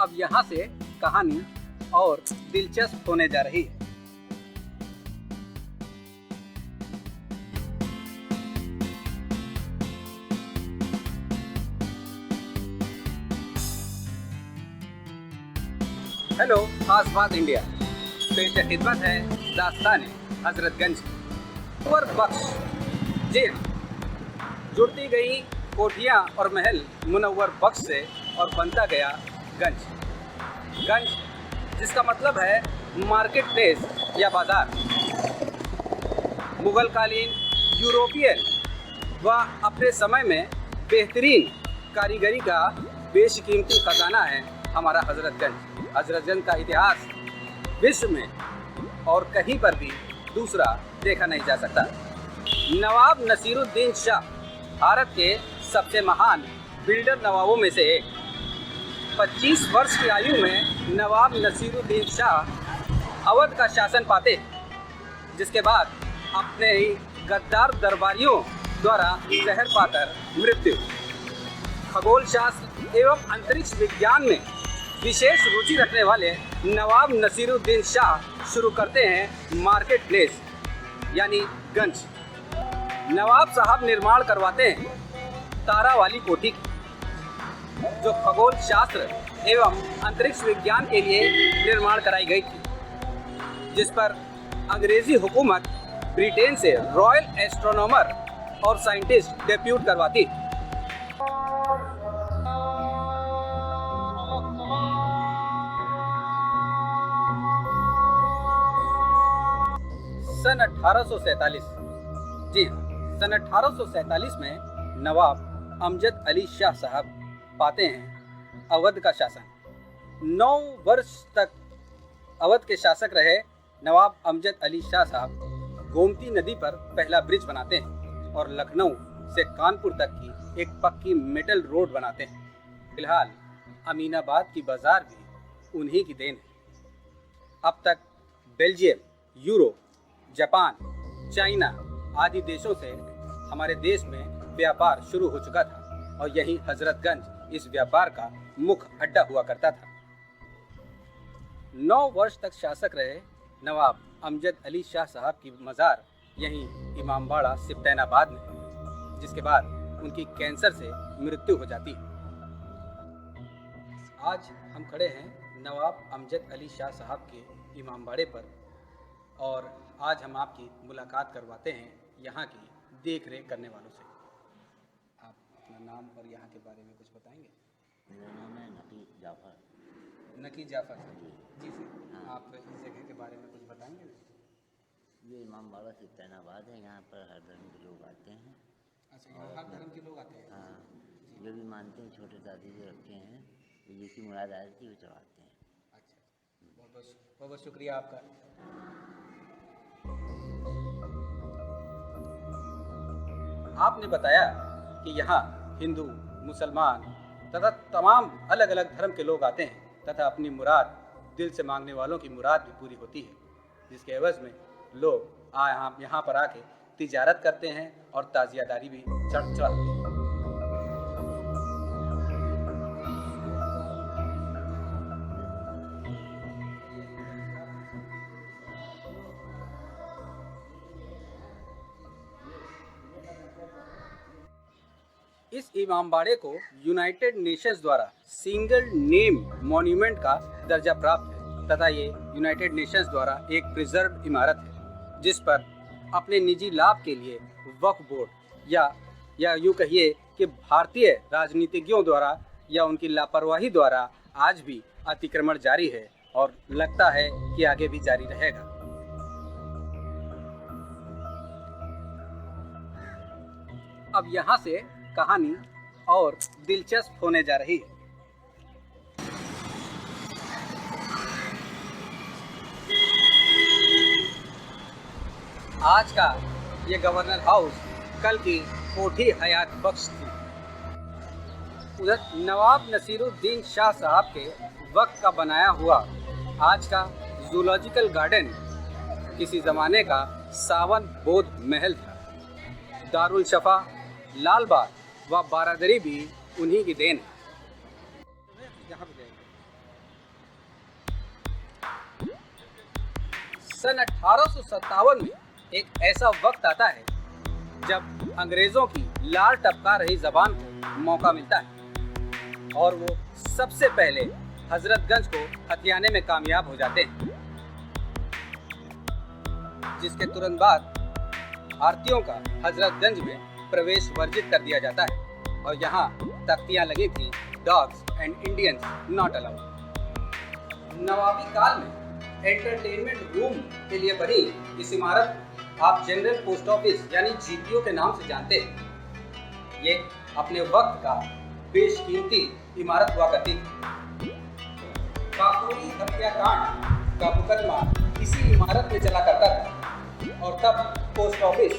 अब यहाँ से कहानी और दिलचस्प होने जा रही है। हेलो खास बात इंडिया, पेश खिदमत है दास्तान हजरतगंज कुंवर बख्श। जी हाँ, जुड़ती गई कोठियाँ और महल मुनव्वर बख्श से और बनता गया गंज। गंज जिसका मतलब है मार्केट प्लेस या बाजार। मुगल कालीन, यूरोपियन व अपने समय में बेहतरीन कारीगरी का बेशकीमती खजाना है हमारा हजरतगंज। हजरतगंज का इतिहास विश्व में और कहीं पर भी दूसरा देखा नहीं जा सकता। नवाब नसीरुद्दीन शाह भारत के सबसे महान बिल्डर नवाबों में से एक। 25 वर्ष की आयु में नवाब नसीरुद्दीन शाह अवध का शासन पाते, जिसके बाद अपने ही गद्दार दरबारियों द्वारा जहर पाकर मृत्यु। खगोल शास्त्र एवं अंतरिक्ष विज्ञान में विशेष रुचि रखने वाले नवाब नसीरुद्दीन शाह शुरू करते हैं मार्केट प्लेस यानी गंज। नवाब साहब निर्माण करवाते हैं तारा वाली कोठी की, जो खगोल शास्त्र एवं अंतरिक्ष विज्ञान के लिए निर्माण कराई गई थी, जिस पर अंग्रेजी हुकूमत ब्रिटेन से रॉयल एस्ट्रोनॉमर और साइंटिस्ट डेप्यूट करवाती। सन 1847, जी हाँ, सन 1847 में नवाब अमजद अली शाह साहब पाते हैं अवध का शासन। 9 वर्ष तक अवध के शासक रहे नवाब अमजद अली शाह साहब गोमती नदी पर पहला ब्रिज बनाते हैं और लखनऊ से कानपुर तक की एक पक्की मेटल रोड बनाते हैं। फिलहाल अमीनाबाद की बाजार भी उन्हीं की देन है। अब तक बेल्जियम, यूरोप, जापान, चाइना आदि देशों से हमारे देश में व्यापार शुरू हो चुका था और यही हजरतगंज इस व्यापार का मुख्य अड्डा हुआ करता था। 9 वर्ष तक शासक रहे नवाब अमजद अली शाह साहब की मज़ार यहीं इमामबाड़ा सिब्तैनाबाद में है, जिसके बाद उनकी कैंसर से मृत्यु हो जाती है। आज हम खड़े हैं नवाब अमजद अली शाह साहब के इमामबाड़े पर और आज हम आपकी मुलाकात करवाते हैं यहाँ की देख रेख करने वालों से। आप अपना नाम और यहाँ के बारे में कुछ बताएंगे? मेरा नाम है नकी जाफ़र। नकी जाफ़र जी सर, आप इस जगह के बारे में कुछ बताएंगे? ये इमामबाड़ा सिब्तैनाबाद है, यहाँ पर हर धर्म के लोग आते हैं। अच्छा, यहाँ हर धर्म के लोग आते हैं? हाँ, जो भी मानते हैं, छोटे दादी जो रखे हैं, जिसकी मुराद आ जाती है वो चढ़ाते हैं। अच्छा, बहुत बहुत शुक्रिया आपका। आपने बताया कि यहाँ हिंदू, मुसलमान तथा तमाम अलग अलग धर्म के लोग आते हैं तथा अपनी मुराद, दिल से मांगने वालों की मुराद भी पूरी होती है, जिसके एवज में लोग यहाँ पर आके तिजारत करते हैं और ताजियादारी भी चढ़ाते हैं। इस इमामबाड़े को यूनाइटेड नेशंस द्वारा सिंगल नेम मॉन्यूमेंट का दर्जा प्राप्त है तथा ये यूनाइटेड नेशंस द्वारा एक प्रिजर्व इमारत है, जिस पर अपने निजी लाभ के लिए वक्फ बोर्ड या यूँ कहिए कि भारतीय राजनीतिज्ञों द्वारा या उनकी लापरवाही द्वारा आज भी अतिक्रमण जारी है और लगता है कि आगे भी जारी रहेगा। अब यहाँ से कहानी और दिलचस्प होने जा रही है। आज का ये गवर्नर हाउस कल की कोठी हयात बख्श थी। उधर नवाब नसीरुद्दीन शाह साहब के वक्त का बनाया हुआ आज का जूलॉजिकल गार्डन किसी ज़माने का सावन बोध महल था। दारुल शफा, लाल बाग व बारादरी भी उन्हीं की देन है। यहाँ पे जाएंगे। सन 1857 में एक ऐसा वक्त आता है जब अंग्रेजों की लाल टपका रही जबान को मौका मिलता है और वो सबसे पहले हजरतगंज को हथियाने में कामयाब हो जाते हैं, जिसके तुरंत बाद भारतीयों का हजरतगंज में प्रवेश वर्जित कर दिया जाता है और यहाँ तख्तियां लगी थी, dogs and Indians not allowed. नवाबी काल में एंटरटेनमेंट रूम के लिए बनी इस इमारत आप जनरल पोस्ट ऑफिस यानी जीपीओ के नाम से जानते हैं। ये अपने वक्त का बेशकीमती इमारत हुआ करती थी। काकोरी हत्याकांड का मुकदमा इसी इमारत में चला करता था और तब पोस्ट ऑफिस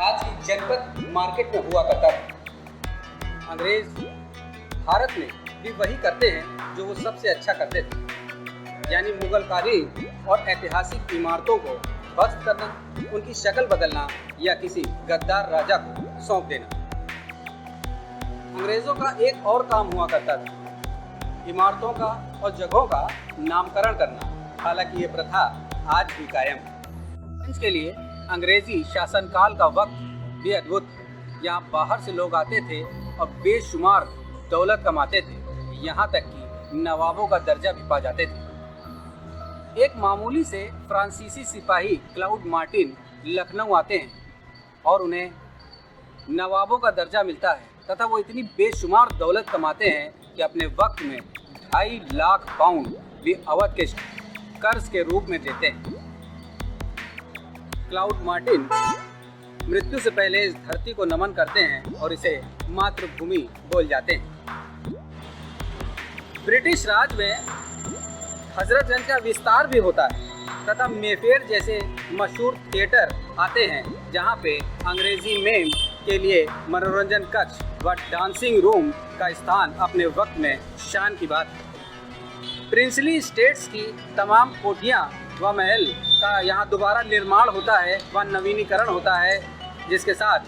आज की जनपद मार्केट में हुआ करता था। अंग्रेज भारत में भी वही करते हैं जो वो सबसे अच्छा करते थे, यानी मुगलकारी और ऐतिहासिक इमारतों को ध्वस्त करना, उनकी शक्ल बदलना या किसी गद्दार राजा को सौंप देना। अंग्रेजों का एक और काम हुआ करता था, इमारतों का और जगहों का नामकरण करना। हालांकि ये प्रथा आज भी कायम है। इसके लिए अंग्रेजी शासनकाल का वक्त भी अद्भुत। यहाँ बाहर से लोग आते थे और बेशुमार दौलत कमाते थे, यहाँ तक कि नवाबों का दर्जा भी पा जाते थे। एक मामूली से फ्रांसीसी सिपाही क्लाउड मार्टिन लखनऊ आते हैं और उन्हें नवाबों का दर्जा मिलता है तथा वो इतनी बेशुमार दौलत कमाते हैं कि अपने वक्त में 2.5 लाख पाउंड भी अवध के कर्ज के रूप में देते हैं। क्लाउड मार्टिन मृत्यु से पहले इस धरती को नमन करते हैं और इसे मातृभूमि बोल जाते हैं। ब्रिटिश राज में हजरतगंज का विस्तार भी होता है तथा मेफेयर जैसे मशहूर थिएटर आते हैं, जहां पे अंग्रेजी मेम के लिए मनोरंजन कक्ष व डांसिंग रूम का स्थान अपने वक्त में शान की बात है। प्रिंसली स्टेट्स की तमाम कोठियाँ व महल का यहाँ दोबारा निर्माण होता है व नवीनीकरण होता है, जिसके साथ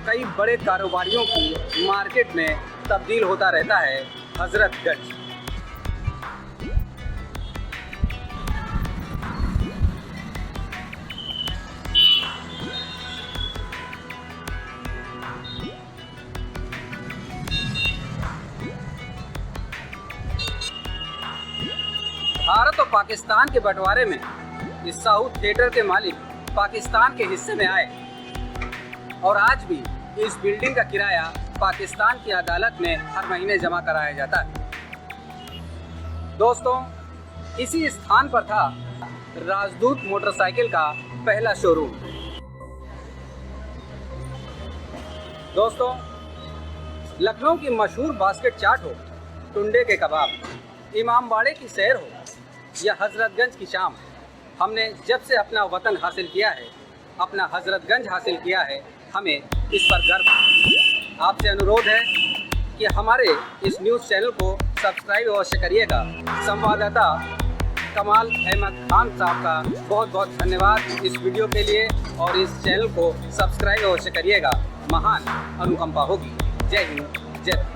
कई बड़े कारोबारियों की मार्केट में तब्दील होता रहता है हजरतगंज। भारत और पाकिस्तान के बंटवारे में इस साउथ थिएटर के मालिक पाकिस्तान के हिस्से में आए और आज भी इस बिल्डिंग का किराया पाकिस्तान की अदालत में हर महीने जमा कराया जाता है। दोस्तों, इसी स्थान पर था राजदूत मोटरसाइकिल का पहला शोरूम। दोस्तों, लखनऊ की मशहूर बास्केट चाट हो, टुंडे के कबाब, इमामबाड़े की सैर हो या हजरतगंज की शाम, हमने जब से अपना वतन हासिल किया है, अपना हजरतगंज हासिल किया है, हमें इस पर गर्व है। आपसे अनुरोध है कि हमारे इस न्यूज़ चैनल को सब्सक्राइब अवश्य करिएगा। संवाददाता कमाल अहमद खान साहब का बहुत बहुत धन्यवाद इस वीडियो के लिए और इस चैनल को सब्सक्राइब अवश्य करिएगा। महान अनुकंपा होगी। जय हिंद, जय भारत।